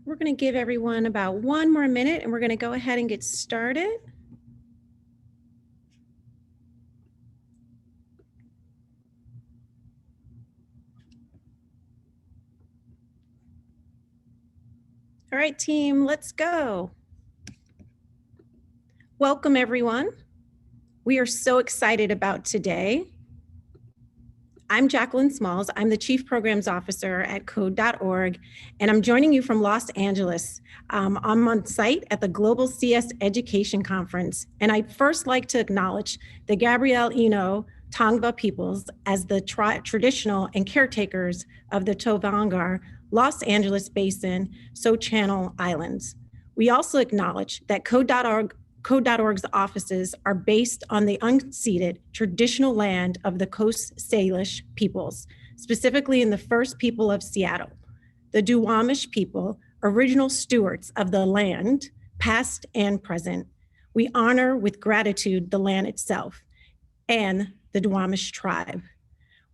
We're going to give everyone about 1 more minute and we're going to go ahead and get started. All right, team, let's go. Welcome, everyone. We are so excited about today. I'm Jacqueline Smalls. I'm the Chief Programs Officer at Code.org, and I'm joining you from Los Angeles. I'm on site at the Global CS Education Conference, and I'd first like to acknowledge the Gabrielle Ino Tongva peoples as the traditional and caretakers of the Tovangar, Los Angeles Basin, Channel Islands. We also acknowledge that Code.org's offices are based on the unceded traditional land of the Coast Salish peoples, specifically in the First People of Seattle. The Duwamish people, original stewards of the land, past and present. We honor with gratitude the land itself and the Duwamish tribe.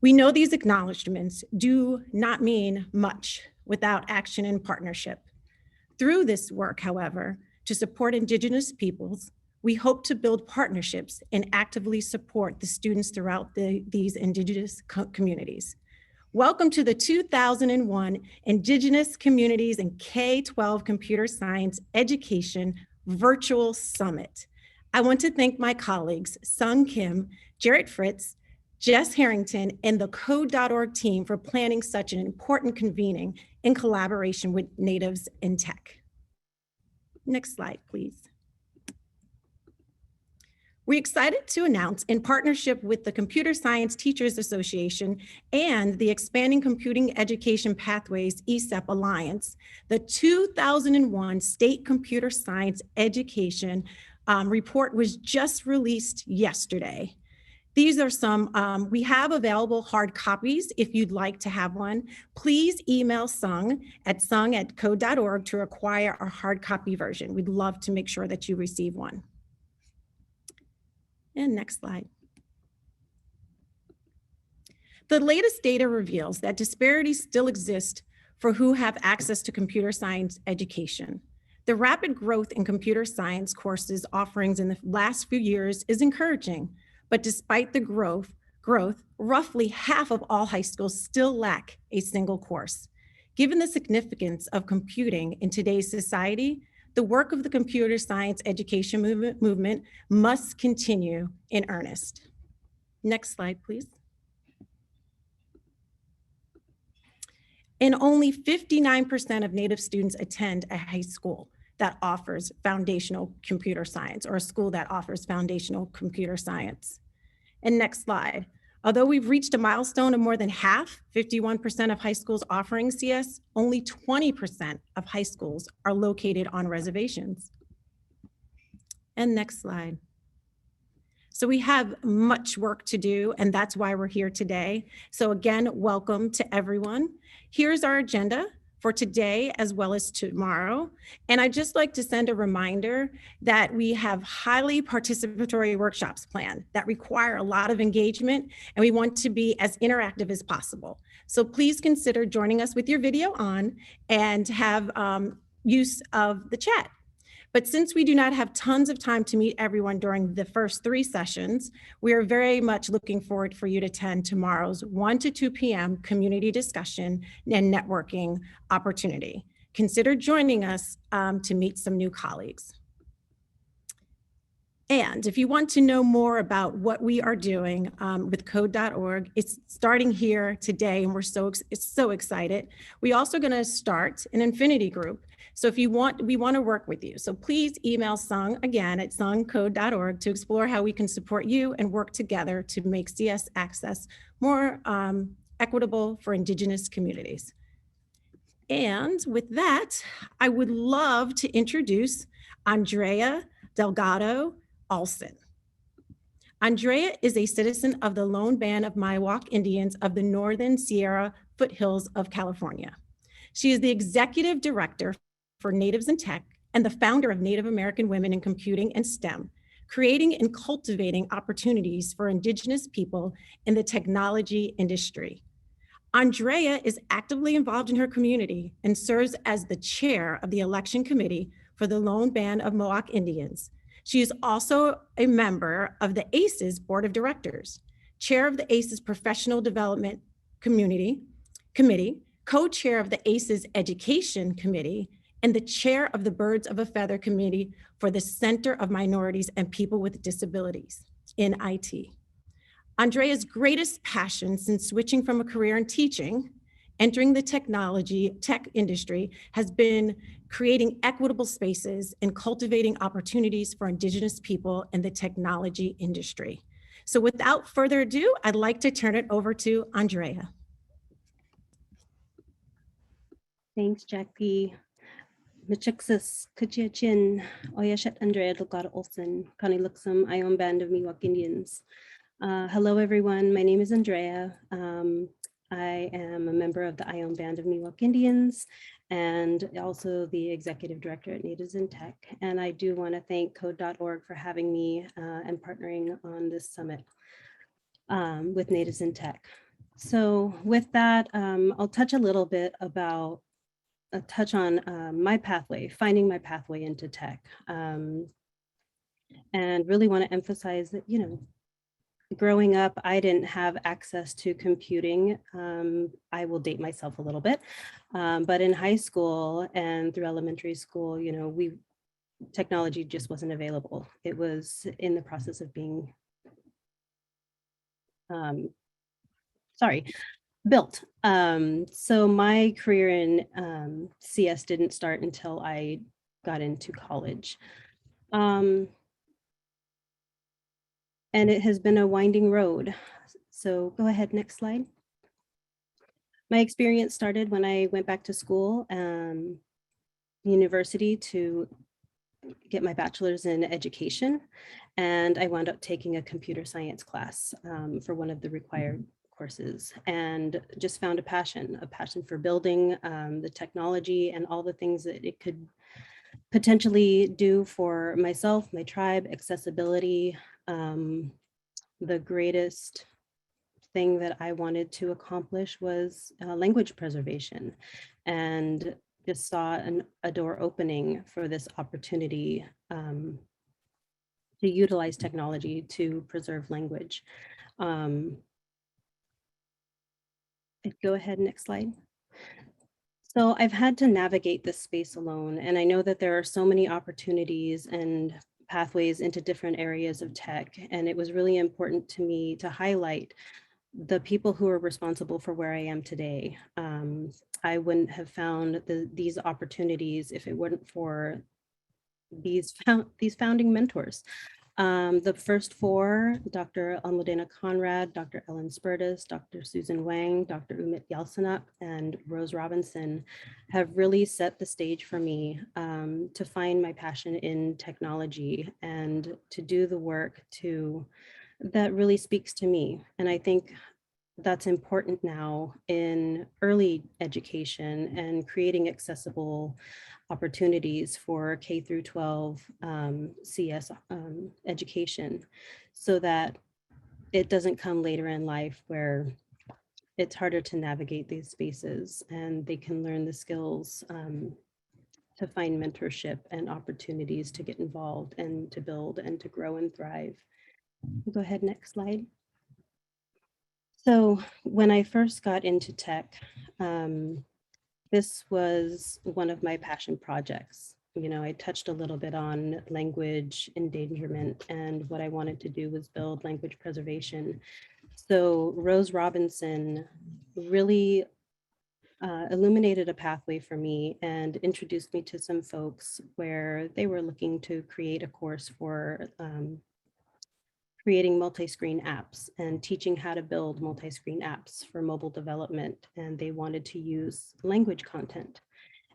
We know these acknowledgements do not mean much without action and partnership. Through this work, however, to support Indigenous peoples, we hope to build partnerships and actively support the students throughout these Indigenous communities. Welcome to the 2001 Indigenous Communities in K-12 Computer Science Education Virtual Summit. I want to thank my colleagues, Sung Kim, Jarrett Fritz, Jess Harrington, and the Code.org team for planning such an important convening in collaboration with Natives in Tech. Next slide, please. We're excited to announce, in partnership with the Computer Science Teachers Association and the Expanding Computing Education Pathways ESEP Alliance, the 2001 State Computer Science Education report was just released yesterday. These are some, we have available hard copies if you'd like to have one. Please email Sung at code.org to acquire our hard copy version. We'd love to make sure that you receive one. And next slide. The latest data reveals that disparities still exist for who have access to computer science education. The rapid growth in computer science courses offerings in the last few years is encouraging. But despite the growth, roughly half of all high schools still lack a single course. Given the significance of computing in today's society, the work of the computer science education movement must continue in earnest. Next slide, please. And only 59% of Native students attend a high school that offers foundational computer science, or a school that offers foundational computer science. And next slide. Although we've reached a milestone of more than half, 51% of high schools offering CS, only 20% of high schools are located on reservations. And next slide. So we have much work to do, and that's why we're here today. So again, welcome to everyone. Here's our agenda for today as well as tomorrow. And I'd just like to send a reminder that we have highly participatory workshops planned that require a lot of engagement, and we want to be as interactive as possible. So please consider joining us with your video on and have use of the chat. But since we do not have tons of time to meet everyone during the first 3 sessions, we are very much looking forward for you to attend tomorrow's 1 to 2 p.m. community discussion and networking opportunity. Consider joining us to meet some new colleagues. And if you want to know more about what we are doing with Code.org, it's starting here today, and we're so excited. We're also going to start an Infinity group. So if you want, we want to work with you. So please email Sung again at sungcode.org to explore how we can support you and work together to make CS access more equitable for Indigenous communities. And with that, I would love to introduce Andrea Delgado-Olson. Andrea is a citizen of the Lone Band of Miwok Indians of the Northern Sierra foothills of California. She is the executive director for Natives in Tech and the founder of Native American Women in Computing and STEM, creating and cultivating opportunities for Indigenous people in the technology industry. Andrea is actively involved in her community and serves as the chair of the election committee for the Lone Band of Mohawk Indians. She is also a member of the ACES Board of Directors, chair of the ACES Professional Development Committee, co-chair of the ACES Education Committee, and the chair of the Birds of a Feather Committee for the Center of Minorities and People with Disabilities in IT. Andrea's greatest passion since switching from a career in teaching, entering the tech industry, has been creating equitable spaces and cultivating opportunities for Indigenous people in the technology industry. So without further ado, I'd like to turn it over to Andrea. Thanks, Jackie. Michixis, Kuchiachin, Oyashat Andrea Delgado-Olson, Kaniluksum, Ion Band of Miwok Indians. Hello, everyone. My name is Andrea. I am a member of the Ion Band of Miwok Indians and also the executive director at Natives in Tech. And I do want to thank Code.org for having me and partnering on this summit with Natives in Tech. So with that, I'll touch a little bit about touch on my pathway, finding my pathway into tech, and really want to emphasize that, you know, growing up, I didn't have access to computing. I will date myself a little bit, but in high school and through elementary school, you know, technology just wasn't available. It was in the process of being, built. So my career in CS didn't start until I got into college. And it has been a winding road. So go ahead, next slide. My experience started when I went back to school, university, to get my bachelor's in education. And I wound up taking a computer science class for one of the required courses, and just found a passion for building the technology and all the things that it could potentially do for myself, my tribe, accessibility. The greatest thing that I wanted to accomplish was language preservation, and just saw a door opening for this opportunity to utilize technology to preserve language. Go ahead, next slide. So I've had to navigate this space alone, and I know that there are so many opportunities and pathways into different areas of tech, and it was really important to me to highlight the people who are responsible for where I am today. I wouldn't have found these opportunities if it weren't for these founding mentors. The first four, Dr. Almudena Conrad, Dr. Ellen Spertus, Dr. Susan Wang, Dr. Umit Yalsanup, and Rose Robinson, have really set the stage for me to find my passion in technology and to do the work that really speaks to me. And I think that's important now in early education and creating accessible opportunities for K through 12 CS education, so that it doesn't come later in life where it's harder to navigate these spaces, and they can learn the skills to find mentorship and opportunities to get involved and to build and to grow and thrive. Go ahead, next slide. So when I first got into tech, this was one of my passion projects. You know, I touched a little bit on language endangerment, and what I wanted to do was build language preservation. So Rose Robinson really illuminated a pathway for me and introduced me to some folks where they were looking to create a course for creating multi-screen apps and teaching how to build multi-screen apps for mobile development. And they wanted to use language content.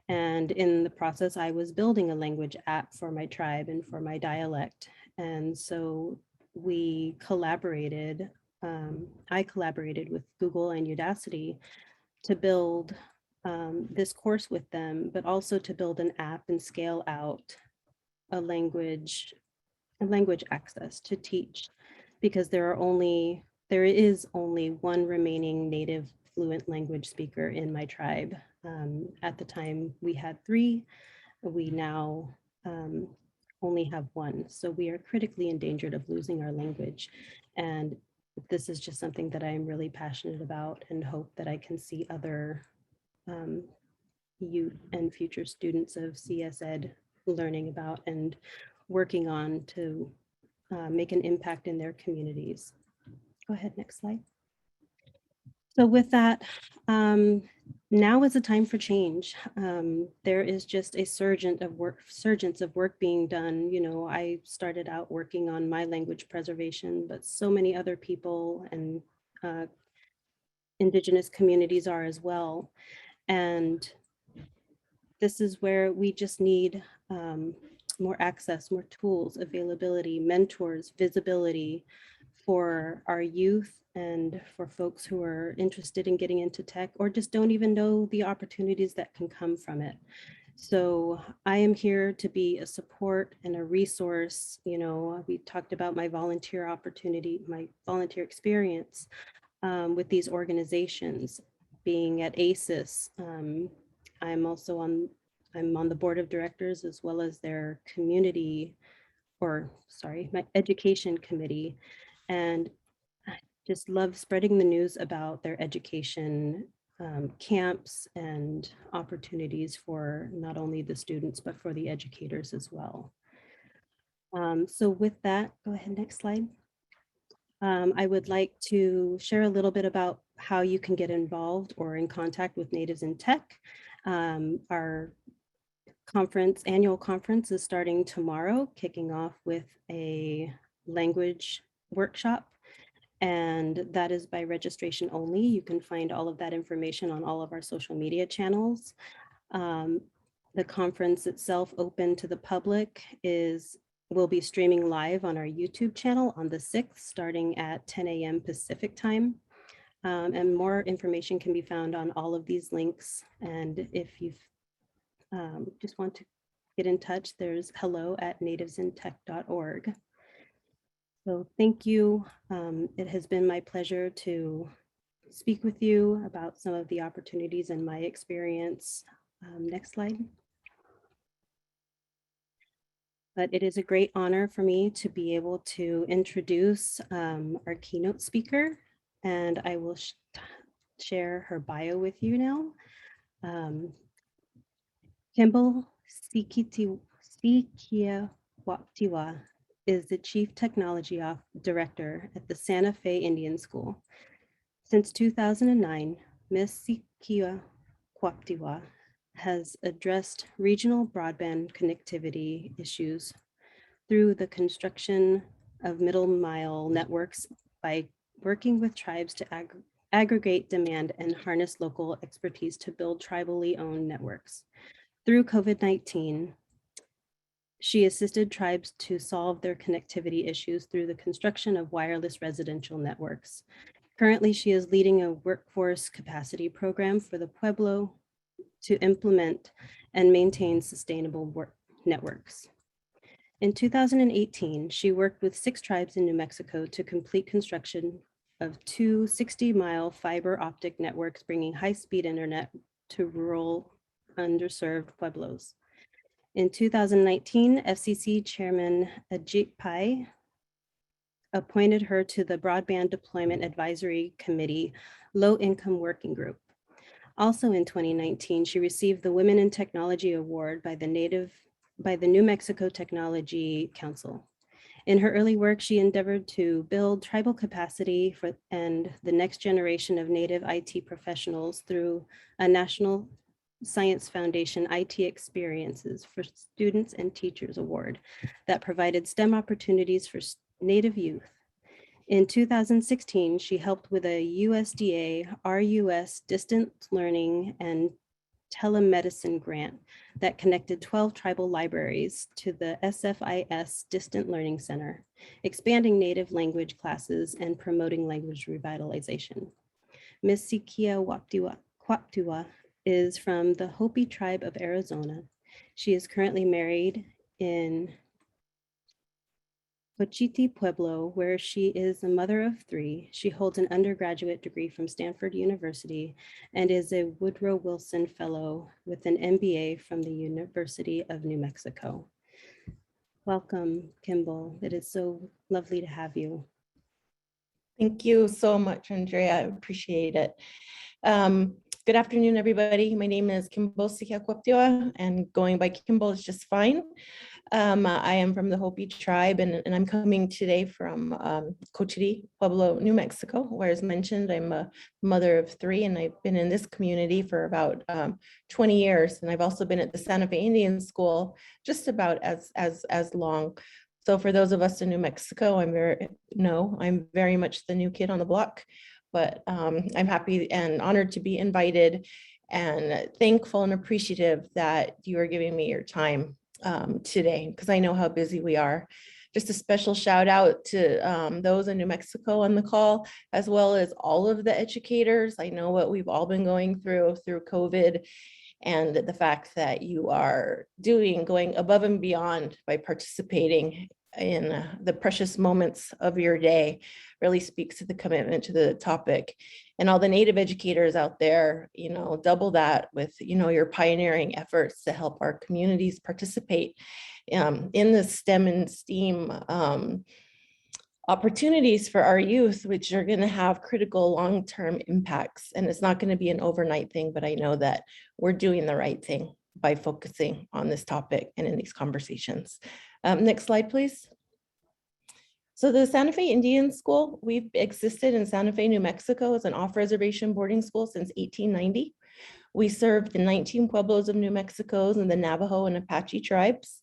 And in the process, I was building a language app for my tribe and for my dialect. And so we collaborated, I collaborated with Google and Udacity to build this course with them, but also to build an app and scale out a language access to teach, because there is only one remaining native fluent language speaker in my tribe. At the time, we had 3. We now only have 1. So we are critically endangered of losing our language. And this is just something that I am really passionate about and hope that I can see other youth and future students of CS Ed learning about and working on to make an impact in their communities. Go ahead, next slide. So with that, now is a time for change. There is just a surgence of work being done. You know, I started out working on my language preservation, but so many other people and Indigenous communities are as well. And this is where we just need more access, more tools, availability, mentors, visibility for our youth and for folks who are interested in getting into tech or just don't even know the opportunities that can come from it. So I am here to be a support and a resource. You know, we talked about my volunteer opportunity, my volunteer experience with these organizations, being at ACES. I'm on the board of directors as well as their my education committee. And I just love spreading the news about their education camps and opportunities for not only the students, but for the educators as well. So with that, go ahead, next slide. I would like to share a little bit about how you can get involved or in contact with Natives in Tech. Our annual conference is starting tomorrow, kicking off with a language workshop. And that is by registration only. You can find all of that information on all of our social media channels. The conference itself, open to the public, will be streaming live on our YouTube channel on the 6th, starting at 10 a.m. Pacific time. And more information can be found on all of these links. And if you just want to get in touch, there's hello@nativesintech.org. So thank you. It has been my pleasure to speak with you about some of the opportunities and my experience. Next slide. But it is a great honor for me to be able to introduce our keynote speaker, and I will share her bio with you now. Kimball Sekaquaptewa is the Chief Technology Director at the Santa Fe Indian School. Since 2009, Ms. Sekaquaptewa has addressed regional broadband connectivity issues through the construction of middle mile networks by working with tribes to aggregate demand and harness local expertise to build tribally owned networks. Through COVID-19, she assisted tribes to solve their connectivity issues through the construction of wireless residential networks. Currently, she is leading a workforce capacity program for the Pueblo to implement and maintain sustainable networks. In 2018, she worked with 6 tribes in New Mexico to complete construction of 2 60-mile fiber optic networks, bringing high-speed internet to rural, underserved pueblos. In 2019, FCC Chairman Ajit Pai appointed her to the Broadband Deployment Advisory Committee Low Income Working Group. Also in 2019, she received the Women in Technology Award by the New Mexico Technology Council. In her early work, she endeavored to build tribal capacity and the next generation of Native IT professionals through a National Science Foundation IT Experiences for Students and Teachers Award that provided STEM opportunities for Native youth. In 2016, she helped with a USDA RUS distance learning and telemedicine grant that connected 12 tribal libraries to the SFIS Distant Learning Center, expanding Native language classes and promoting language revitalization. Ms. Sekaquaptewa is from the Hopi tribe of Arizona. She is currently married Cochiti Pueblo, where she is a mother of three. She holds an undergraduate degree from Stanford University and is a Woodrow Wilson Fellow with an MBA from the University of New Mexico. Welcome, Kimball. It is so lovely to have you. Thank you so much, Andrea. I appreciate it. Good afternoon, everybody. My name is Kimball Sekaquaptewa, and going by Kimball is just fine. I am from the Hopi tribe, and I'm coming today from Cochiti, Pueblo, New Mexico, where, as mentioned, I'm a mother of three, and I've been in this community for about 20 years. And I've also been at the Santa Fe Indian School just about as long. So for those of us in New Mexico, I'm very much the new kid on the block, but I'm happy and honored to be invited, and thankful and appreciative that you are giving me your time today, because I know how busy we are. Just a special shout out to those in New Mexico on the call, as well as all of the educators. I know what we've all been going through COVID, and the fact that you are going above and beyond by participating in the precious moments of your day really speaks to the commitment to the topic. And all the Native educators out there, double that with, your pioneering efforts to help our communities participate in the STEM and STEAM opportunities for our youth, which are going to have critical long-term impacts. And it's not going to be an overnight thing, but I know that we're doing the right thing by focusing on this topic and in these conversations. Next slide, please. So the Santa Fe Indian School, we've existed in Santa Fe, New Mexico as an off-reservation boarding school since 1890. We serve the 19 pueblos of New Mexico and the Navajo and Apache tribes.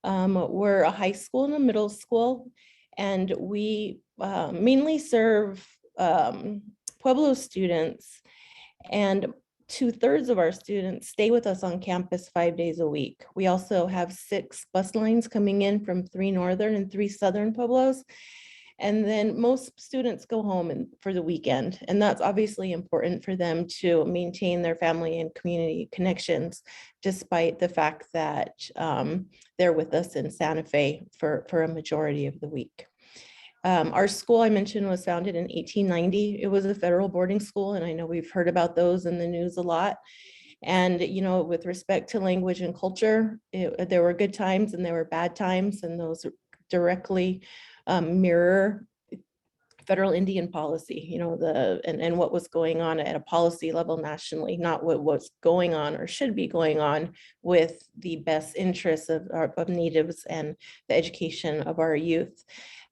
We're a high school and a middle school, and we mainly serve Pueblo students, and 2/3 of our students stay with us on campus 5 days a week. We also have 6 bus lines coming in from 3 northern and 3 southern Pueblos. And then most students go home for the weekend. And that's obviously important for them to maintain their family and community connections, despite the fact that they're with us in Santa Fe for a majority of the week. Our school, I mentioned, was founded in 1890. It was a federal boarding school, and I know we've heard about those in the news a lot. And, with respect to language and culture, there were good times and there were bad times, and those directly mirror federal Indian policy, and what was going on at a policy level nationally, not what was going on or should be going on with the best interests of natives and the education of our youth.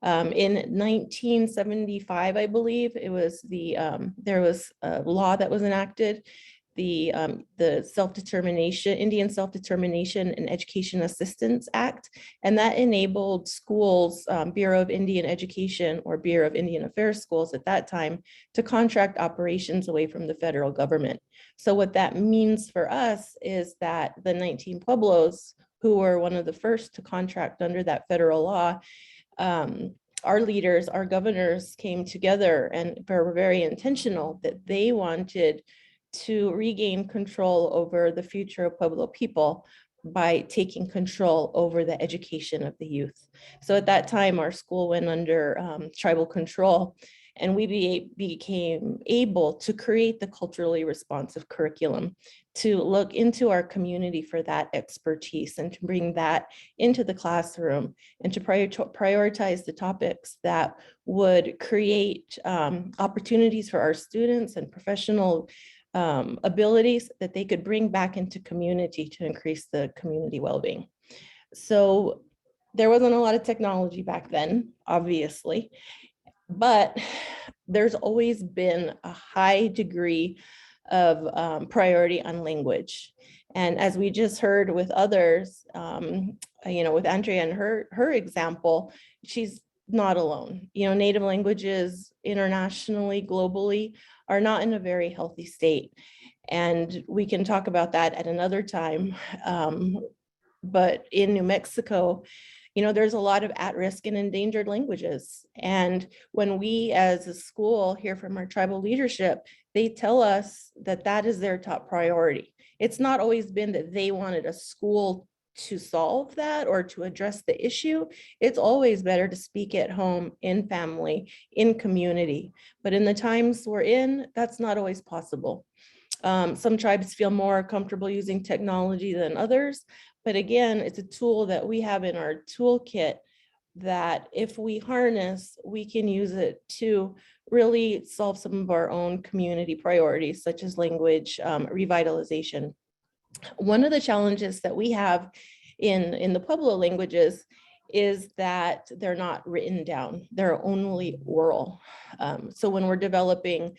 In 1975, I believe, it was there was a law that was enacted, the Self-Determination, Indian Self-Determination and Education Assistance Act, and that enabled schools, Bureau of Indian Education or Bureau of Indian Affairs schools at that time, to contract operations away from the federal government. So what that means for us is that the 19 pueblos, who were one of the first to contract under that federal law, our leaders, our governors came together and were very intentional that they wanted to regain control over the future of Pueblo people by taking control over the education of the youth. So at that time, our school went under tribal control, and we became able to create the culturally responsive curriculum, to look into our community for that expertise and to bring that into the classroom, and to prioritize the topics that would create opportunities for our students and professional abilities that they could bring back into community to increase the community well-being. So there wasn't a lot of technology back then, obviously, but there's always been a high degree of priority on language. And as we just heard with others, with Andrea and her example, she's not alone. Native languages internationally, globally, are not in a very healthy state. And we can talk about that at another time. But in New Mexico, there's a lot of at-risk and endangered languages. And when we as a school hear from our tribal leadership, they tell us that that is their top priority. It's not always been that they wanted a school to solve that or to address the issue, it's always better to speak at home, in family, in community. But in the times we're in, that's not always possible. Some tribes feel more comfortable using technology than others. But again, it's a tool that we have in our toolkit that if we harness, we can use it to really solve some of our own community priorities, such as language revitalization. One of the challenges that we have in the Pueblo languages is that they're not written down, they're only oral. So when we're developing,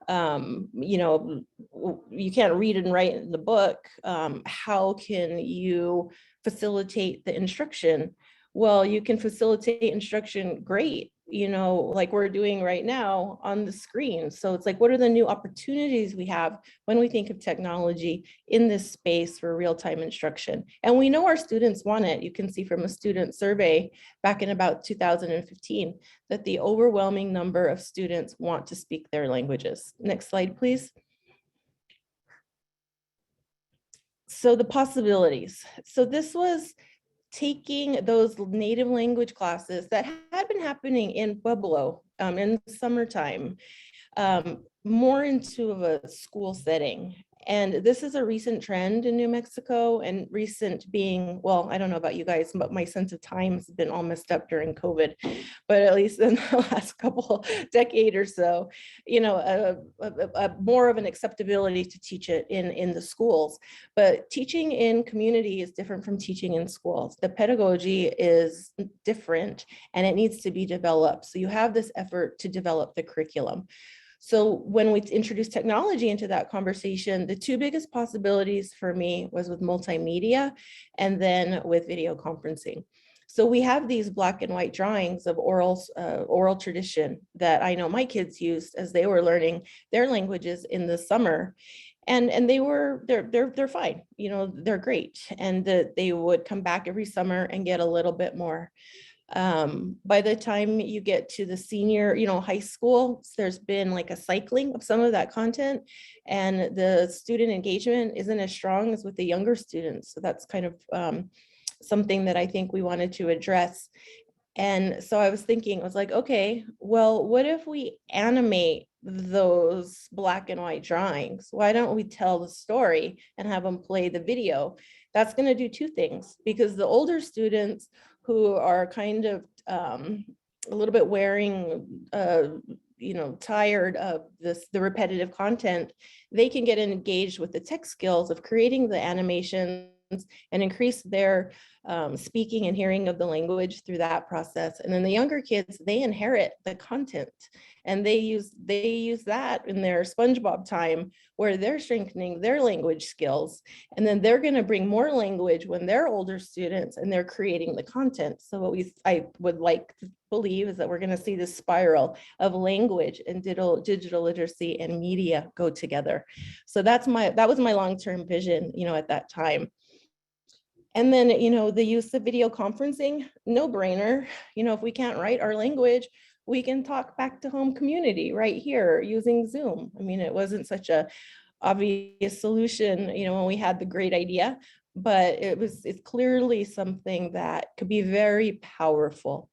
you know, you can't read and write in the book, how can you facilitate the instruction? Well, you can facilitate instruction great, you know, like we're doing right now on the screen. So it's like, what are the new opportunities we have when we think of technology in this space for real-time instruction? And we know our students want it. You can see from a student survey back in about 2015 that the overwhelming number of students want to speak their languages. Next slide, please. So the possibilities. So this was taking those native language classes that had been happening in Pueblo in the summertime, more into a school setting. And this is a recent trend in New Mexico, and recent being, well, I don't know about you guys, but my sense of time has been all messed up during COVID, but at least in the last couple decade or so, you know, more of an acceptability to teach it in the schools. But teaching in community is different from teaching in schools. The pedagogy is different and it needs to be developed. So you have this effort to develop the curriculum. So when we introduced technology into that conversation, the two biggest possibilities for me was with multimedia and then with video conferencing. So we have these black and white drawings of oral tradition that I know my kids used as they were learning their languages in the summer. And they're fine, you know, they're great. And they would come back every summer and get a little bit more. By the time you get to the senior, you know, high school, there's been like a cycling of some of that content, and the student engagement isn't as strong as with the younger students. So that's kind of something that I think we wanted to address. And so I was thinking, I was like, okay, well, what if we animate those black and white drawings? Why don't we tell the story and have them play the video? That's going to do two things, because the older students who are kind of a little bit wearing, you know, tired of the repetitive content, they can get engaged with the tech skills of creating the animations and increase their speaking and hearing of the language through that process. And then the younger kids, they inherit the content and they use that in their SpongeBob time, where they're strengthening their language skills. And then they're going to bring more language when they're older students and they're creating the content. So what I would like to believe is that we're going to see this spiral of language and digital literacy and media go together. So that was my long-term vision, you know, at that time. And then, you know, the use of video conferencing, no brainer. You know, if we can't write our language, we can talk back to home community right here using Zoom. I mean, it wasn't such a obvious solution, you know, when we had the great idea, but it's clearly something that could be very powerful,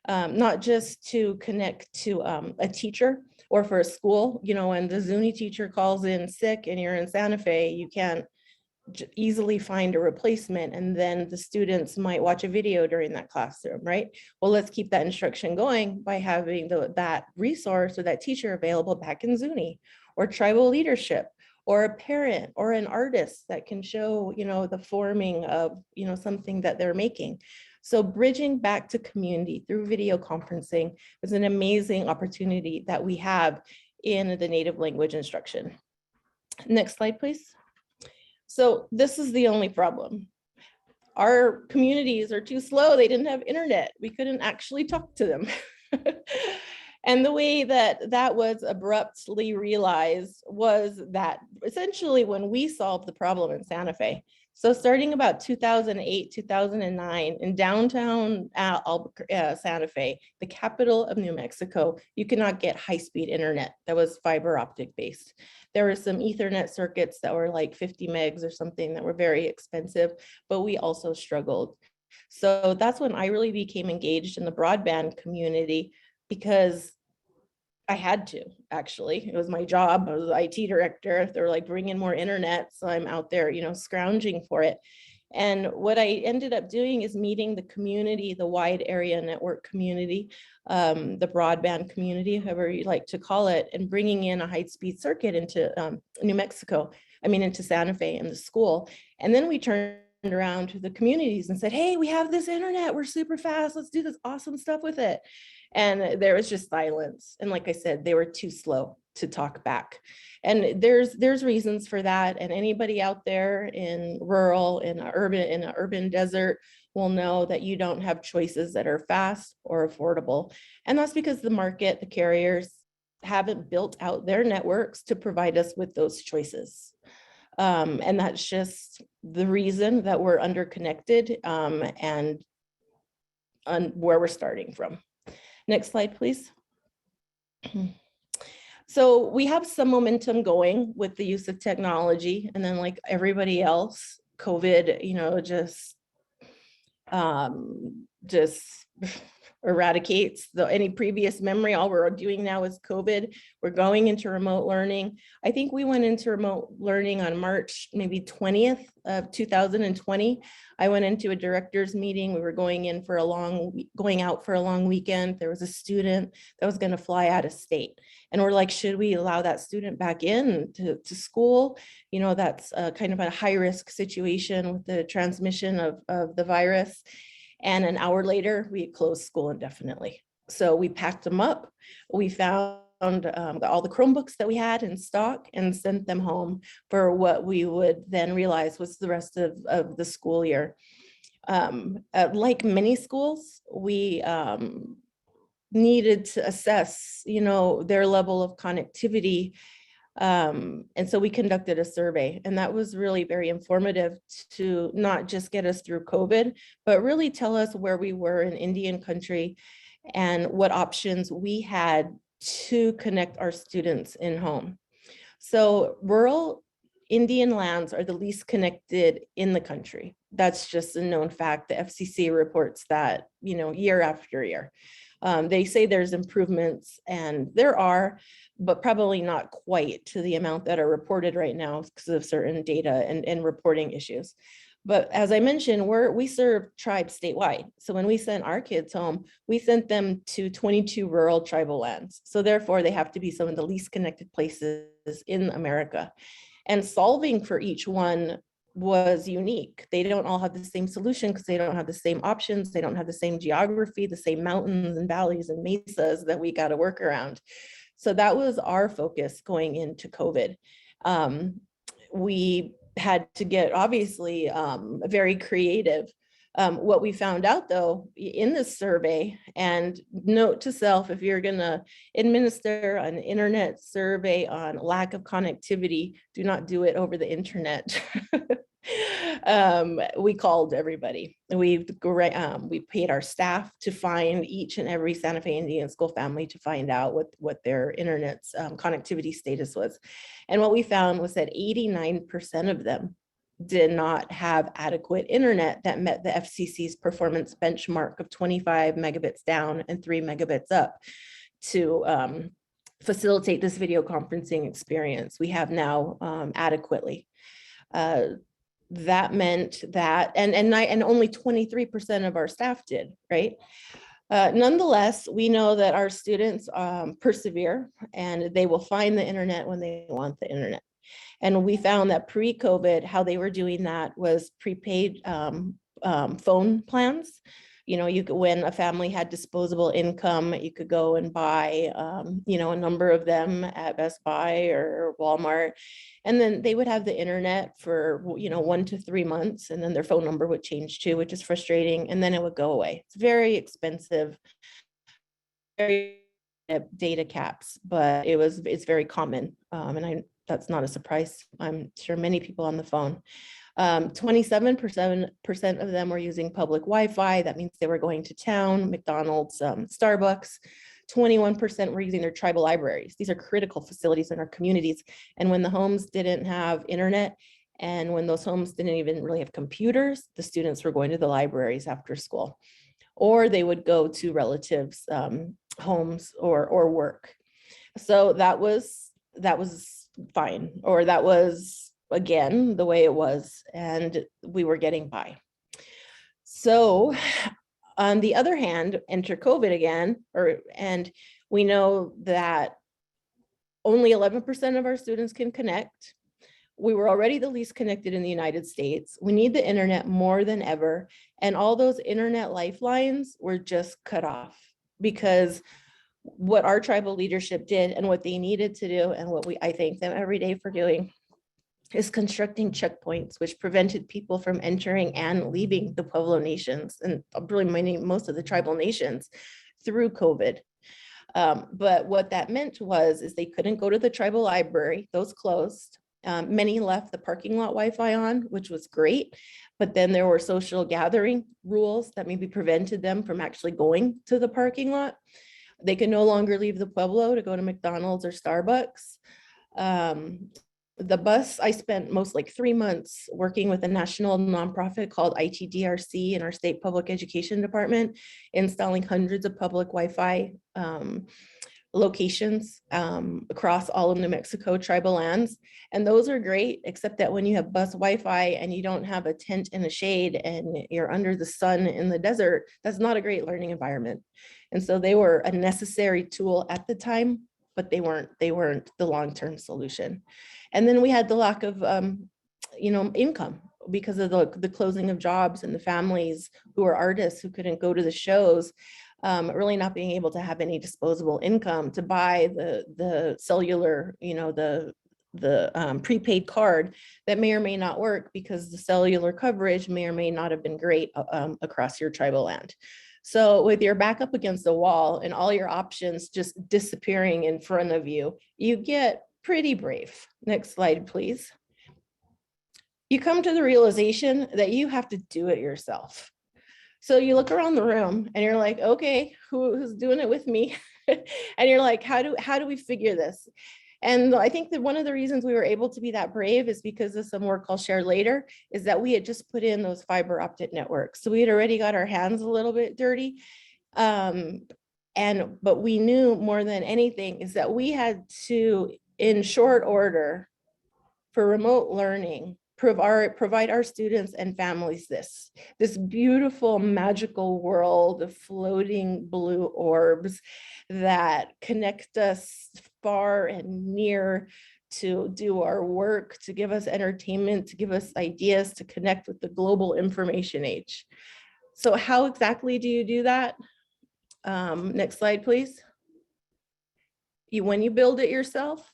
not just to connect to a teacher or for a school. You know, when the Zuni teacher calls in sick and you're in Santa Fe, you can't easily find a replacement, and then the students might watch a video during that classroom, right? Well, let's keep that instruction going by having that resource or that teacher available back in Zuni, or tribal leadership, or a parent or an artist that can show, you know, the forming of, you know, something that they're making. So bridging back to community through video conferencing is an amazing opportunity that we have in the native language instruction. Next slide, please. So this is the only problem. Our communities are too slow. They didn't have internet. We couldn't actually talk to them. And the way that was abruptly realized was that essentially when we solved the problem in Santa Fe, So starting about 2008, 2009 in downtown Santa Fe, the capital of New Mexico, you could not get high-speed internet that was fiber optic based. There were some Ethernet circuits that were like 50 megs or something that were very expensive, but we also struggled. So that's when I really became engaged in the broadband community, because I had to, actually. It was my job. I was the IT director. They were like, bring in more internet. So I'm out there, scrounging for it. And what I ended up doing is meeting the community, the wide area network community, the broadband community, however you like to call it, and bringing in a high-speed circuit into New Mexico, into Santa Fe and the school. And then we turned around to the communities and said, hey, we have this internet. We're super fast. Let's do this awesome stuff with it. And there was just silence. And like I said, they were too slow to talk back. And there's reasons for that. And anybody out there in rural, in an urban desert will know that you don't have choices that are fast or affordable. And that's because the market, the carriers haven't built out their networks to provide us with those choices. And that's just the reason that we're underconnected and where we're starting from. Next slide, please. So we have some momentum going with the use of technology, and then like everybody else, COVID, just eradicates any previous memory. All we're doing now is COVID. We're going into remote learning. I think we went into remote learning on March, maybe 20th of 2020. I went into a director's meeting. We were going out for a long weekend. There was a student that was going to fly out of state. And we're like, should we allow that student back in to school? That's kind of a high risk situation with the transmission of the virus. And an hour later, we closed school indefinitely. So we packed them up. We found all the Chromebooks that we had in stock and sent them home for what we would then realize was the rest of the school year. Like many schools, we needed to assess, their level of connectivity. And so we conducted a survey, and that was really very informative to not just get us through COVID, but really tell us where we were in Indian country and what options we had to connect our students in home. So rural Indian lands are the least connected in the country. That's just a known fact. The FCC reports that, year after year. They say there's improvements, and there are, but probably not quite to the amount that are reported right now because of certain data and reporting issues. But as I mentioned, we serve tribes statewide. So when we sent our kids home, we sent them to 22 rural tribal lands. So therefore, they have to be some of the least connected places in America. And solving for each one was unique. They don't all have the same solution because they don't have the same options. They don't have the same geography, the same mountains and valleys and mesas that we got to work around. So that was our focus going into COVID. We had to get obviously very creative. What we found out though in this survey, and note to self, if you're gonna administer an internet survey on lack of connectivity, do not do it over the internet. We called everybody. We paid our staff to find each and every Santa Fe Indian school family to find out what their internet's connectivity status was. And what we found was that 89% of them did not have adequate internet that met the FCC's performance benchmark of 25 megabits down and 3 megabits up to facilitate this video conferencing experience we have now adequately. That meant that, and only 23% of our staff did, right? Nonetheless, we know that our students persevere, and they will find the internet when they want the internet. And we found that pre-COVID, how they were doing that was prepaid phone plans. When a family had disposable income, you could go and buy, a number of them at Best Buy or Walmart. And then they would have the internet for, 1 to 3 months, and then their phone number would change too, which is frustrating. And then it would go away. It's very expensive, very data caps, but it's very common. And that's not a surprise. I'm sure many people on the phone. 27% of them were using public Wi-Fi. That means they were going to town, McDonald's, Starbucks. 21% were using their tribal libraries. These are critical facilities in our communities. And when the homes didn't have internet, and when those homes didn't even really have computers, the students were going to the libraries after school, or they would go to relatives' homes or work. So that was fine, or that was, again, the way it was, and we were getting by. So on the other hand, enter COVID again, and we know that only 11% of our students can connect. We were already the least connected in the United States. We need the internet more than ever. And all those internet lifelines were just cut off, because what our tribal leadership did and what they needed to do, and what I thank them every day for doing, is constructing checkpoints, which prevented people from entering and leaving the Pueblo nations, and really most of the tribal nations, through COVID. But what that meant is they couldn't go to the tribal library; those closed. Many left the parking lot Wi-Fi on, which was great, but then there were social gathering rules that maybe prevented them from actually going to the parking lot. They could no longer leave the Pueblo to go to McDonald's or Starbucks. The bus, I spent most like 3 months working with a national nonprofit called ITDRC in our state public education department, installing hundreds of public Wi-Fi locations across all of New Mexico tribal lands. And those are great, except that when you have bus Wi-Fi and you don't have a tent in the shade and you're under the sun in the desert, that's not a great learning environment. And so they were a necessary tool at the time, but they weren't the long-term solution. And then we had the lack of income because of the closing of jobs, and the families who are artists who couldn't go to the shows, really not being able to have any disposable income to buy the cellular, the prepaid card that may or may not work, because the cellular coverage may or may not have been great across your tribal land. So with your back up against the wall and all your options just disappearing in front of you, you get pretty brave. Next slide, please. You come to the realization that you have to do it yourself. So you look around the room and you're like, okay, who's doing it with me? And you're like, how do we figure this? And I think that one of the reasons we were able to be that brave is because of some work I'll share later, is that we had just put in those fiber optic networks. So we had already got our hands a little bit dirty. But we knew more than anything is that we had to, in short order, for remote learning, provide our students and families this beautiful magical world of floating blue orbs that connect us far and near, to do our work, to give us entertainment, to give us ideas, to connect with the global information age. So how exactly do you do that? Next slide, please. When you build it yourself,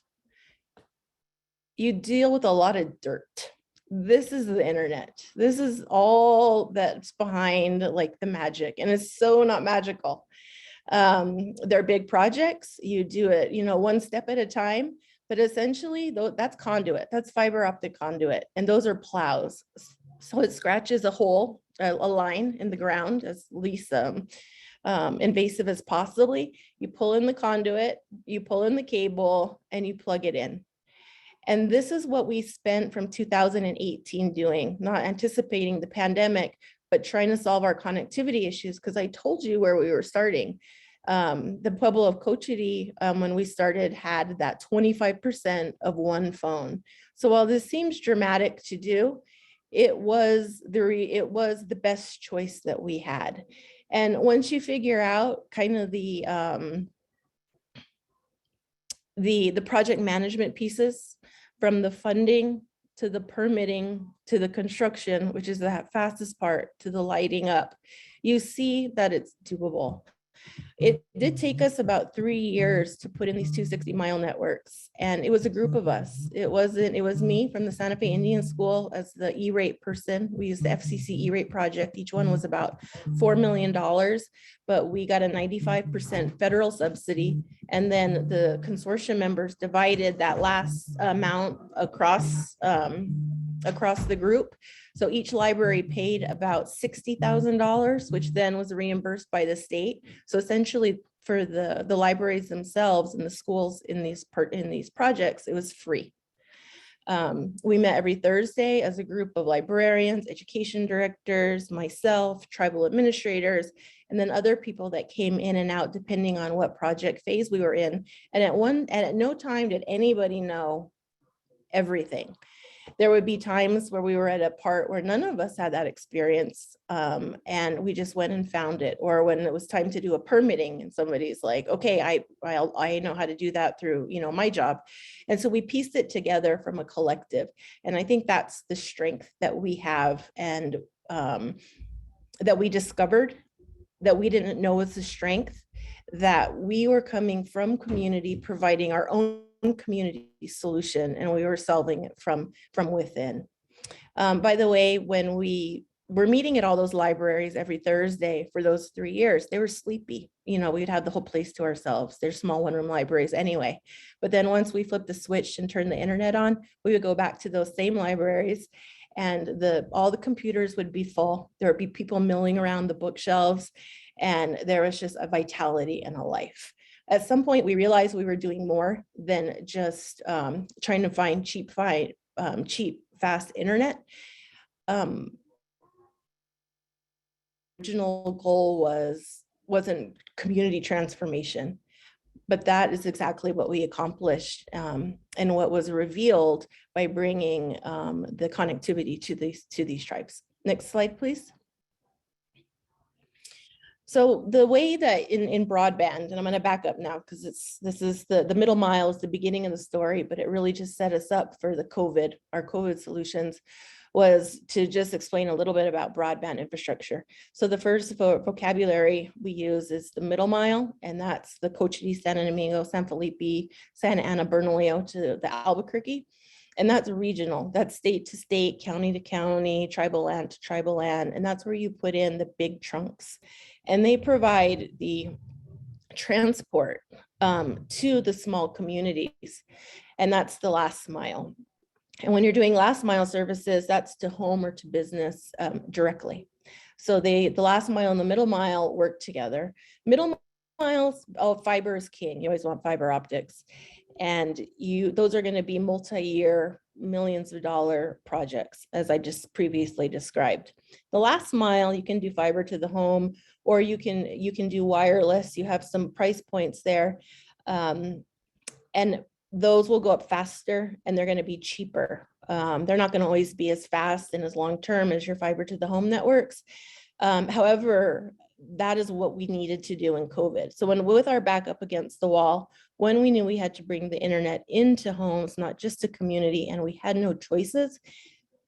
you deal with a lot of dirt. This is the internet. This is all that's behind like the magic, and it's so not magical. They're big projects. You do it, one step at a time, but essentially that's conduit, that's fiber optic conduit. And those are plows. So it scratches a hole, a line in the ground as least invasive as possibly. You pull in the conduit, you pull in the cable, and you plug it in. And this is what we spent from 2018 doing, not anticipating the pandemic, but trying to solve our connectivity issues, because I told you where we were starting. The Pueblo of Cochiti, when we started, had that 25% of one phone. So while this seems dramatic to do, it was the best choice that we had. And once you figure out kind of the project management pieces, from the funding to the permitting to the construction, which is the fastest part, to the lighting up, you see that it's doable. It did take us about 3 years to put in these 260-mile networks, and it was a group of us. It was me from the Santa Fe Indian School as the E-rate person. We used the FCC E-rate project. Each one was about $4 million, but we got a 95% federal subsidy. And then the consortium members divided that last amount across across the group. So each library paid about $60,000, which then was reimbursed by the state. So essentially for the libraries themselves and the schools in these projects, it was free. We met every Thursday as a group of librarians, education directors, myself, tribal administrators, and then other people that came in and out depending on what project phase we were in. And at no time did anybody know everything. There would be times where we were at a part where none of us had that experience, and we just went and found it. Or when it was time to do a permitting and somebody's like, okay, I know how to do that through, my job. And so we pieced it together from a collective. And I think that's the strength that we have, and that we discovered that we didn't know was the strength, that we were coming from community, providing our own community solution, and we were solving it from within. By the way, when we were meeting at all those libraries every Thursday for those 3 years, they were sleepy. We'd have the whole place to ourselves. They're small one-room libraries anyway. But then once we flipped the switch and turned the internet on, we would go back to those same libraries, and all the computers would be full. There would be people milling around the bookshelves, and there was just a vitality and a life. At some point, we realized we were doing more than just trying to find cheap, fast internet. Original goal wasn't community transformation, but that is exactly what we accomplished, and what was revealed by bringing the connectivity to these tribes. Next slide, please. So the way that in broadband, and I'm going to back up now because this is the middle mile is the beginning of the story, but it really just set us up for our COVID solutions, was to just explain a little bit about broadband infrastructure. So the first vocabulary we use is the middle mile, and that's the Cochiti, San Domingo, San Felipe, Santa Ana, Bernalillo to the Albuquerque. And that's regional, that's state to state, county to county, tribal land to tribal land. And that's where you put in the big trunks. And they provide the transport to the small communities. And that's the last mile. And when you're doing last mile services, that's to home or to business directly. So the last mile and the middle mile work together. Middle miles, fiber is king. You always want fiber optics. And those are going to be multi-year, millions of dollar projects, as I just previously described. The last mile, you can do fiber to the home, or you can do wireless. You have some price points there, and those will go up faster, and they're going to be cheaper. They're not going to always be as fast and as long term as your fiber to the home networks. However, that is what we needed to do in COVID. So with our back up against the wall, when we knew we had to bring the internet into homes, not just to community, and we had no choices,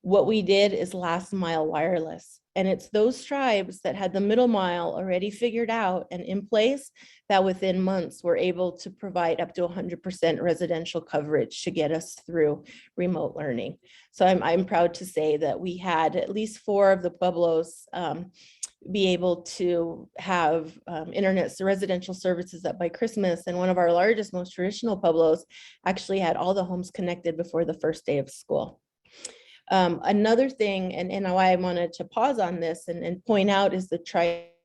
what we did is last mile wireless. And it's those tribes that had the middle mile already figured out and in place that within months were able to provide up to 100% residential coverage to get us through remote learning. So I'm proud to say that we had at least 4 of the pueblos be able to have residential services up by Christmas. And one of our largest, most traditional pueblos actually had all the homes connected before the first day of school. Another thing, and why I wanted to pause on this and point out, is the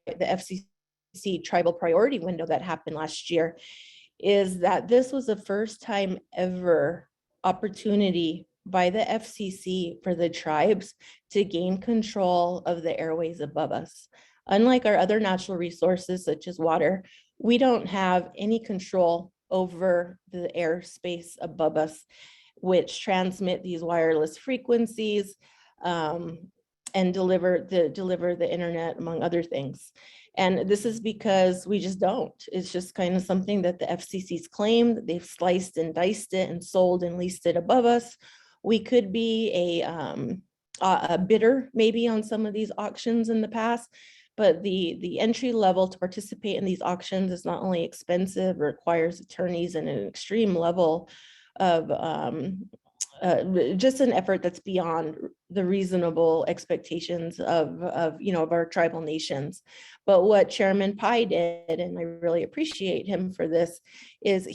FCC tribal priority window that happened last year, is that this was the first time ever opportunity by the FCC for the tribes to gain control of the airways above us. Unlike our other natural resources, such as water, we don't have any control over the airspace above us, which transmit these wireless frequencies and deliver the internet, among other things. And this is because we just don't. It's just kind of something that the FCC's claimed. They've sliced and diced it and sold and leased it above us. We could be a bidder maybe on some of these auctions in the past, but the entry level to participate in these auctions is not only expensive, it requires attorneys and an extreme level of just an effort that's beyond the reasonable expectations of our tribal nations. But what Chairman Pai did, and I really appreciate him for this, is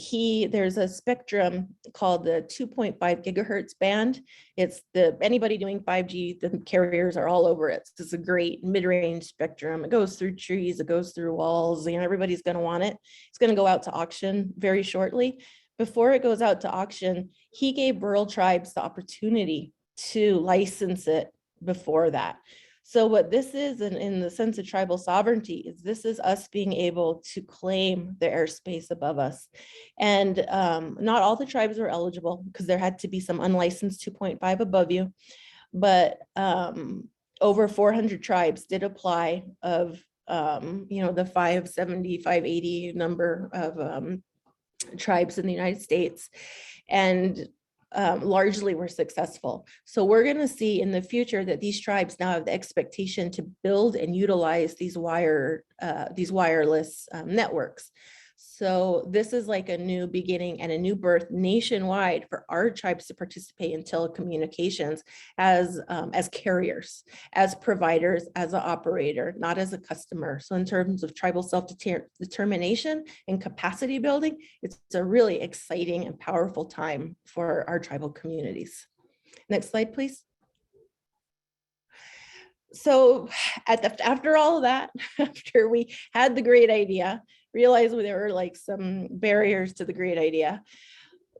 there's a spectrum called the 2.5 gigahertz band. It's anybody doing 5G, the carriers are all over it. It's a great mid-range spectrum. It goes through trees, it goes through walls, everybody's going to want it. It's going to go out to auction very shortly. Before it goes out to auction, he gave rural tribes the opportunity to license it before that. So what this is, in the sense of tribal sovereignty, is this is us being able to claim the airspace above us. And not all the tribes were eligible because there had to be some unlicensed 2.5 above you, but over 400 tribes did apply of, the 570, 580 number of tribes in the United States, and largely were successful. So we're going to see in the future that these tribes now have the expectation to build and utilize these wireless networks. So this is like a new beginning and a new birth nationwide for our tribes to participate in telecommunications as carriers, as providers, as an operator, not as a customer. So in terms of tribal self-determination and capacity building, it's a really exciting and powerful time for our tribal communities. Next slide, please. So after all of that, after we had the great idea, realized there were like some barriers to the great idea,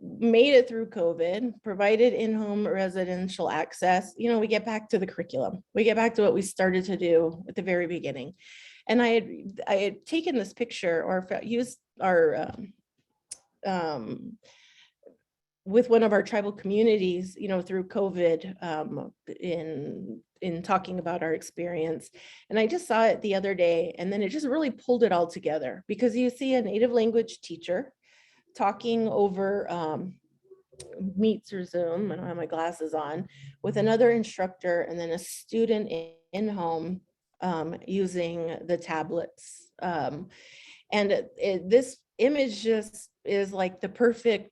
made it through COVID, provided in-home residential access, we get back to the curriculum. We get back to what we started to do at the very beginning. And I had taken this picture, or used our with one of our tribal communities, through COVID, in talking about our experience. And I just saw it the other day, and then it just really pulled it all together, because you see a native language teacher talking over Meets or Zoom, I don't have my glasses on, with another instructor, and then a student in home using the tablets. And this image just is like the perfect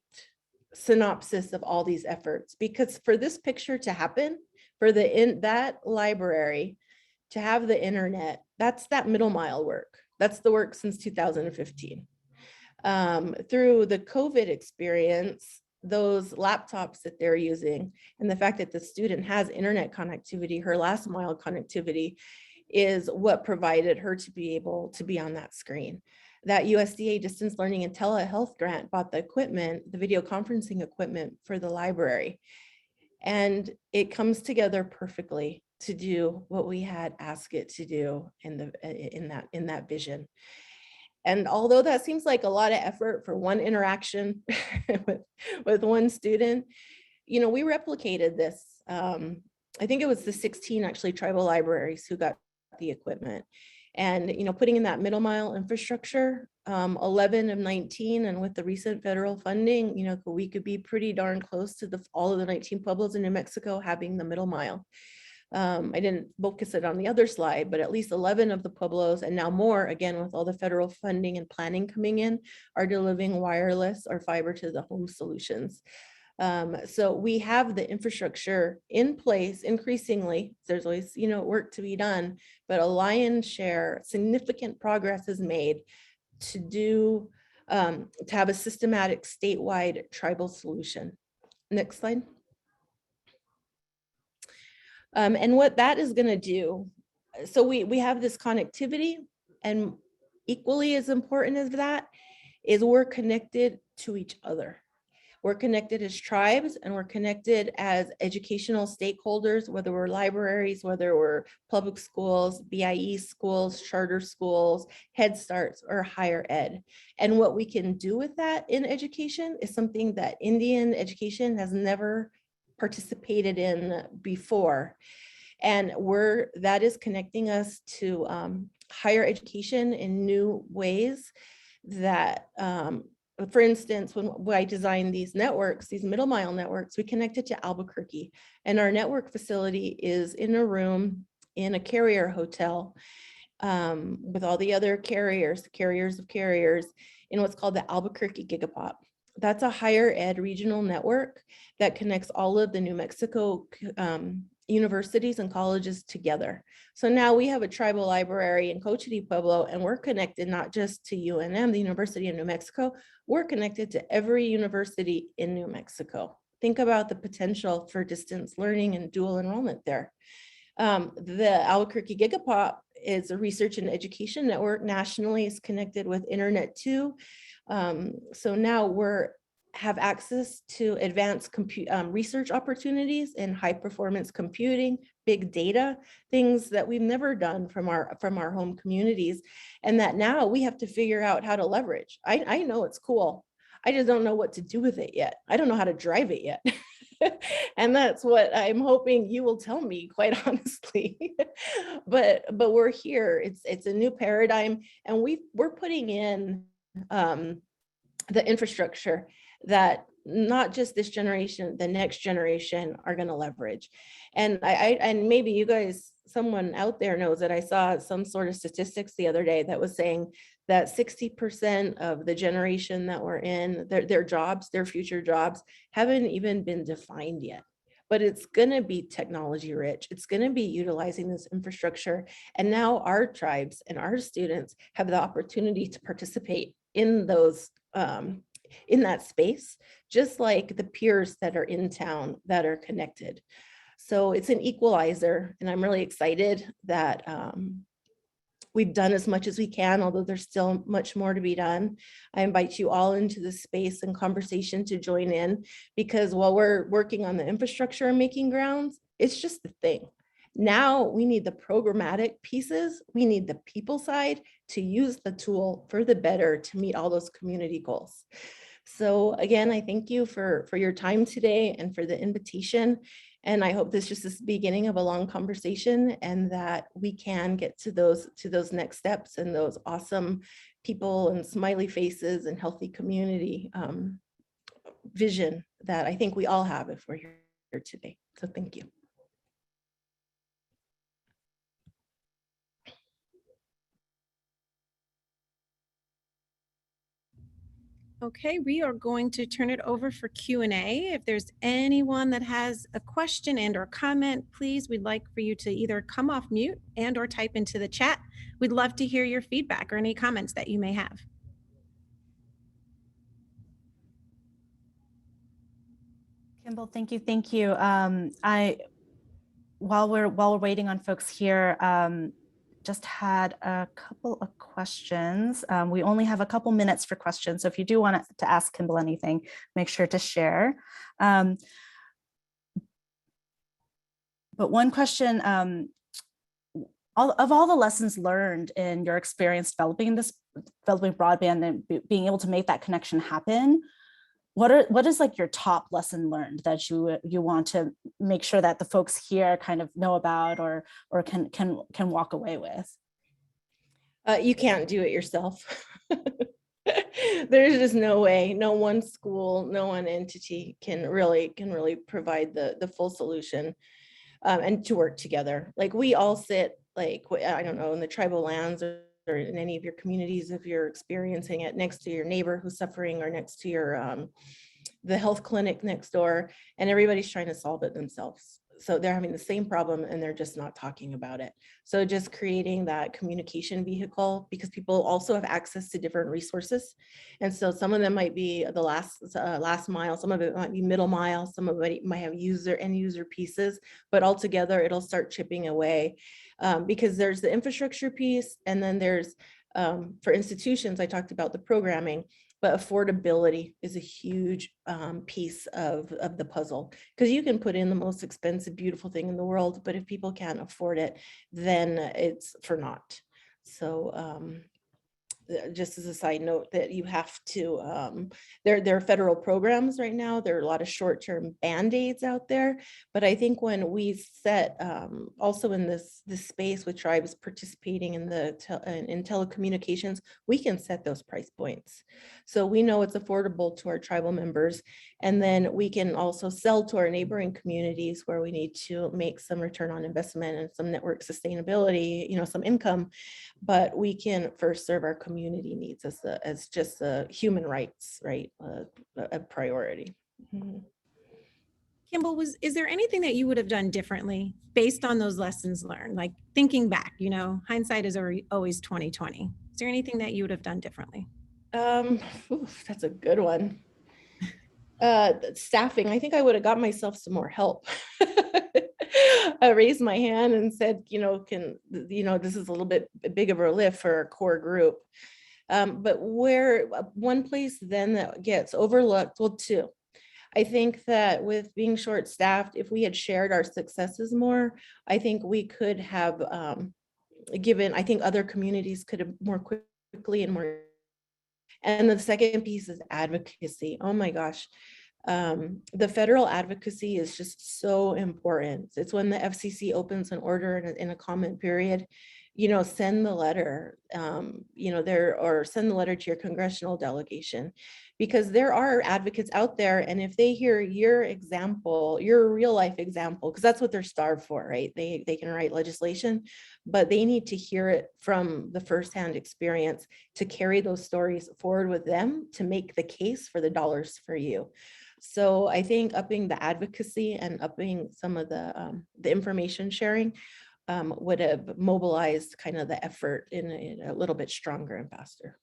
synopsis of all these efforts, because for this picture to happen, for that library to have the internet, that's that middle mile work. That's the work since 2015. Through the COVID experience, those laptops that they're using, and the fact that the student has internet connectivity, her last mile connectivity, is what provided her to be able to be on that screen. That USDA distance learning and telehealth grant bought the equipment, the video conferencing equipment for the library. And it comes together perfectly to do what we had asked it to do in that vision. And although that seems like a lot of effort for one interaction with one student, we replicated this. I think it was the 16 actually tribal libraries who got the equipment. And, putting in that middle mile infrastructure, 11 of 19, and with the recent federal funding, we could be pretty darn close to all of the 19 pueblos in New Mexico having the middle mile. I didn't focus it on the other slide, but at least 11 of the pueblos, and now more, again, with all the federal funding and planning coming in, are delivering wireless or fiber to the home solutions. So we have the infrastructure in place increasingly. There's always, work to be done, but a lion's share, significant progress is made to have a systematic statewide tribal solution. Next slide. And what that is going to do, so we have this connectivity, and equally as important as that is we're connected to each other. We're connected as tribes, and we're connected as educational stakeholders, whether we're libraries, whether we're public schools, BIE schools, charter schools, Head Starts, or higher ed. And what we can do with that in education is something that Indian education has never participated in before. And that is connecting us to higher education in new ways that, for instance, when I designed these networks, these middle mile networks, we connected to Albuquerque, and our network facility is in a room in a carrier hotel with all the other carriers of carriers, in what's called the Albuquerque Gigapop. That's a higher ed regional network that connects all of the New Mexico universities and colleges together. So now we have a tribal library in Coche de Pueblo, and we're connected not just to UNM, the University of New Mexico, we're connected to every university in New Mexico. Think about the potential for distance learning and dual enrollment there. The Albuquerque Gigapop is a research and education network nationally. Is connected with Internet2. So now have access to advanced research opportunities in high performance computing, big data, things that we've never done from our home communities, and that now we have to figure out how to leverage. I know it's cool. I just don't know what to do with it yet. I don't know how to drive it yet. And that's what I'm hoping you will tell me, quite honestly. but we're here. It's a new paradigm, and we're putting in the infrastructure that not just this generation, the next generation are going to leverage. And and maybe you guys, someone out there knows that I saw some sort of statistics the other day that was saying that 60% of the generation that we're in, their jobs, their future jobs, haven't even been defined yet. But it's going to be technology rich. It's going to be utilizing this infrastructure. And now our tribes and our students have the opportunity to participate in those in that space, just like the peers that are in town that are connected. So it's an equalizer, and I'm really excited that we've done as much as we can, although there's still much more to be done. I invite you all into this space and conversation to join in, because while we're working on the infrastructure and making grounds, it's just the thing. Now we need the programmatic pieces. We need the people side to use the tool for the better to meet all those community goals. So again, I thank you for your time today and for the invitation. And I hope this just is the beginning of a long conversation, and that we can get to those next steps and those awesome people and smiley faces and healthy community vision that I think we all have if we're here today. So thank you. Okay, we are going to turn it over for Q&A. If there's anyone that has a question and or comment, please, we'd like for you to either come off mute and or type into the chat. We'd love to hear your feedback or any comments that you may have. Kimball, thank you. Thank you. While we're waiting on folks here, just had a couple of questions. We only have a couple minutes for questions, so if you do want to ask Kimball anything, make sure to share. But one question, of all the lessons learned in your experience developing broadband and being able to make that connection happen, what is like your top lesson learned that you want to make sure that the folks here kind of know about or can walk away with? You can't do it yourself. There's just no way. No one school, no one entity can really provide the full solution and to work together. Like we all sit, like, I don't know, in the tribal lands or in any of your communities, if you're experiencing it, next to your neighbor who's suffering, or next to your the health clinic next door, and everybody's trying to solve it themselves. So they're having the same problem and they're just not talking about it. So just creating that communication vehicle, because people also have access to different resources. And so some of them might be the last mile, some of it might be middle mile, some of it might have end user pieces, but altogether it'll start chipping away. Because there's the infrastructure piece, and then there's, for institutions, I talked about the programming, but affordability is a huge piece of the puzzle, because you can put in the most expensive, beautiful thing in the world, but if people can't afford it, then it's for naught. So just as a side note, that you have to, there are federal programs right now. There are a lot of short-term band-aids out there, but I think when we set, also in this space with tribes participating in in telecommunications, we can set those price points. So we know it's affordable to our tribal members. And then we can also sell to our neighboring communities where we need to make some return on investment and some network sustainability, some income. But we can first serve our community needs as just a human rights, right? A priority. Mhm. Kimball, is there anything that you would have done differently based on those lessons learned? Like thinking back, hindsight is always 2020. Is there anything that you would have done differently? That's a good one. Staffing, I think I would have got myself some more help. I raised my hand and said, this is a little bit big of a lift for our core group. But where one place then that gets overlooked, well, two. I think that with being short-staffed, if we had shared our successes more, I think we could have I think other communities could have more quickly and more. And the second piece is advocacy. Oh my gosh. The federal advocacy is just so important. It's when the FCC opens an order in a comment period, send the letter, or send the letter to your congressional delegation, because there are advocates out there. And if they hear your example, your real life example, because that's what they're starved for, right? They can write legislation, but they need to hear it from the firsthand experience to carry those stories forward with them to make the case for the dollars for you. So I think upping the advocacy and upping some of the information sharing would have mobilized kind of the effort in a little bit stronger and faster.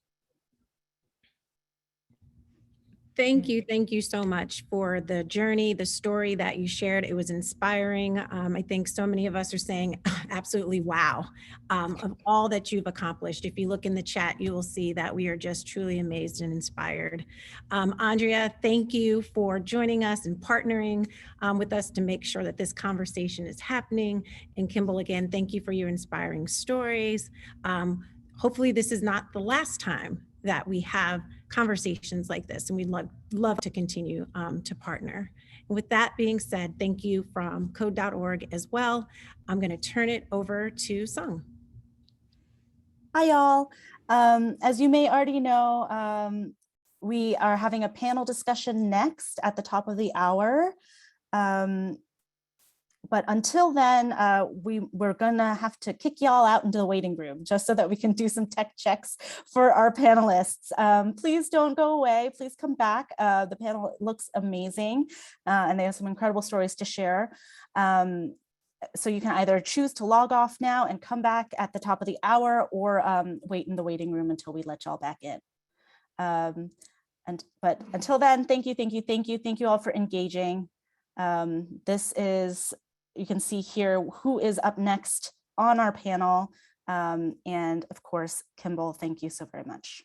Thank you so much for the journey, the story that you shared. It was inspiring. I think so many of us are saying absolutely wow of all that you've accomplished. If you look in the chat, you will see that we are just truly amazed and inspired. Andrea, thank you for joining us and partnering with us to make sure that this conversation is happening. And Kimball, again, thank you for your inspiring stories. Hopefully this is not the last time that we have conversations like this, and we'd love to continue to partner. And with that being said, thank you from code.org as well. I'm going to turn it over to Sung. Hi, y'all. As you may already know, we are having a panel discussion next at the top of the hour. But until then, we're gonna have to kick y'all out into the waiting room just so that we can do some tech checks for our panelists. Please don't go away, please come back. The panel looks amazing and they have some incredible stories to share. So you can either choose to log off now and come back at the top of the hour, or wait in the waiting room until we let y'all back in. But until then, thank you all for engaging. You can see here who is up next on our panel. And of course, Kimball, thank you so very much.